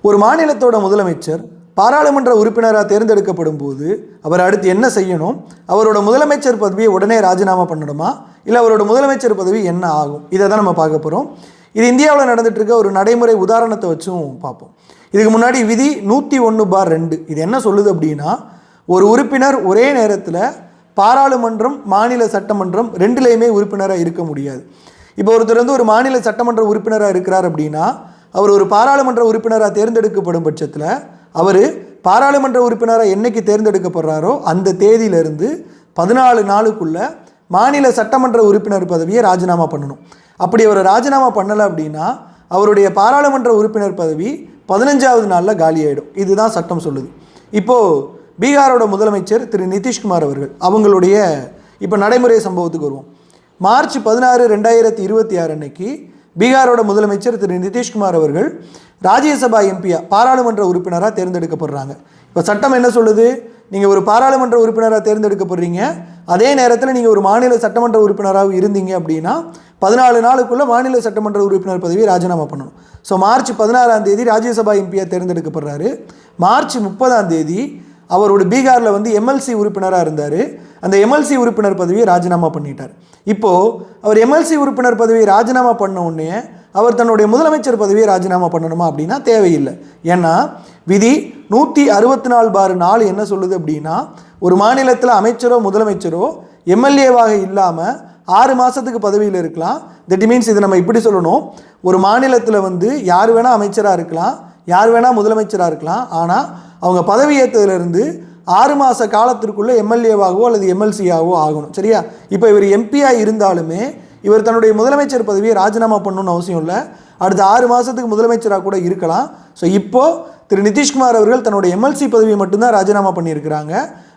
ஒரு மாநிலத்தோட முதலமைச்சர் பாராளுமன்ற உறுப்பினராக தேர்ந்தெடுக்கப்படும் போது அவர் அடுத்து என்ன செய்யணும், அவரோட முதலமைச்சர் பதவியை உடனே ராஜினாமா பண்ணணுமா, இல்லை அவரோட முதலமைச்சர் பதவி என்ன ஆகும், இதை தான் நம்ம பார்க்க போகிறோம். இது இந்தியாவில் நடந்துட்டு இருக்க ஒரு நடைமுறை உதாரணத்தை வச்சும் பார்ப்போம். இதுக்கு முன்னாடி விதி 101/2 இது என்ன சொல்லுது அப்படின்னா, ஒரு உறுப்பினர் ஒரே நேரத்தில் பாராளுமன்றம் மாநில சட்டமன்றம் ரெண்டுலேயுமே உறுப்பினராக இருக்க முடியாது. இப்போ ஒருத்தர் வந்து ஒரு மாநில சட்டமன்ற உறுப்பினராக இருக்கிறார் அப்படின்னா அவர் ஒரு பாராளுமன்ற உறுப்பினராக தேர்ந்தெடுக்கப்படும் பட்சத்தில் அவர் பாராளுமன்ற உறுப்பினராக என்னைக்கு தேர்ந்தெடுக்கப்படுறாரோ அந்த தேதியிலிருந்து 14 நாளுக்குள்ள மாநில சட்டமன்ற உறுப்பினர் பதவியை ராஜினாமா பண்ணணும். அப்படி அவர் ராஜினாமா பண்ணலை அப்படின்னா அவருடைய பாராளுமன்ற உறுப்பினர் பதவி 15வது நாளில் காலியாயிடும். இதுதான் சட்டம் சொல்லுது. இப்போது பீகாரோட முதலமைச்சர் திரு நிதிஷ்குமார் அவர்கள் அவங்களுடைய இப்போ நடைமுறை சம்பவத்துக்கு வருவோம். மார்ச் 16, 2026 அன்னைக்கு பீகாரோட முதலமைச்சர் திரு நிதிஷ்குமார் அவர்கள் ராஜ்யசபா எம்பியா பாராளுமன்ற உறுப்பினராக தேர்ந்தெடுக்கப்படுறாங்க. இப்போ சட்டம் என்ன சொல்லுது, நீங்கள் ஒரு பாராளுமன்ற உறுப்பினராக தேர்ந்தெடுக்கப்படுறீங்க, அதே நேரத்தில் நீங்கள் ஒரு மாநில சட்டமன்ற உறுப்பினராக இருந்தீங்க அப்படின்னா 14 நாளுக்குள்ளே மாநில சட்டமன்ற உறுப்பினர் பதவியை ராஜினாமா பண்ணணும். ஸோ மார்ச் 16ஆம் தேதி ராஜ்யசபா எம்பியாக தேர்ந்தெடுக்கப்படுறாரு. மார்ச் 30ஆம் தேதி அவரோட பீகாரில் வந்து எம்எல்சி உறுப்பினராக இருந்தார். அந்த எம்எல்சி உறுப்பினர் பதவியை ராஜினாமா பண்ணிட்டார். இப்போது அவர் எம்எல்சி உறுப்பினர் பதவியை ராஜினாமா பண்ண உடனே அவர் தன்னுடைய முதலமைச்சர் பதவியை ராஜினாமா பண்ணணுமா அப்படின்னா தேவையில்லை. ஏன்னா விதி 164/4 என்ன சொல்லுது அப்படின்னா, ஒரு மாநிலத்தில் அமைச்சரோ முதலமைச்சரோ எம்எல்ஏவாக இல்லாமல் 6 மாதத்துக்கு பதவியில் இருக்கலாம். தட் மீன்ஸ் இது நம்ம இப்படி சொல்லணும், ஒரு மாநிலத்தில் வந்து யார் வேணால் அமைச்சராக இருக்கலாம், யார் வேணால் முதலமைச்சராக இருக்கலாம். ஆனால் அவங்க பதவி ஏற்றதுலேருந்து 6 மாத காலத்திற்குள்ளே எம்எல்ஏவாகவோ அல்லது எம்எல்சியாகவோ ஆகணும். சரியா? இப்போ இவர் எம்பியாக இருந்தாலுமே இவர் தன்னுடைய முதலமைச்சர் பதவியை ராஜினாமா பண்ணணும்னு அவசியம் இல்லை. அடுத்த 6 மாதத்துக்கு முதலமைச்சராக கூட இருக்கலாம். ஸோ இப்போது திரு நிதிஷ்குமார் அவர்கள் தன்னுடைய எம்எல்சி பதவியை மட்டும்தான் ராஜினாமா பண்ணியிருக்கிறாங்க.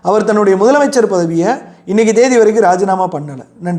அவர் தன்னுடைய முதலமைச்சர் பதவியை இன்றைக்கி தேதி வரைக்கும் ராஜினாமா பண்ணலை. நன்றி.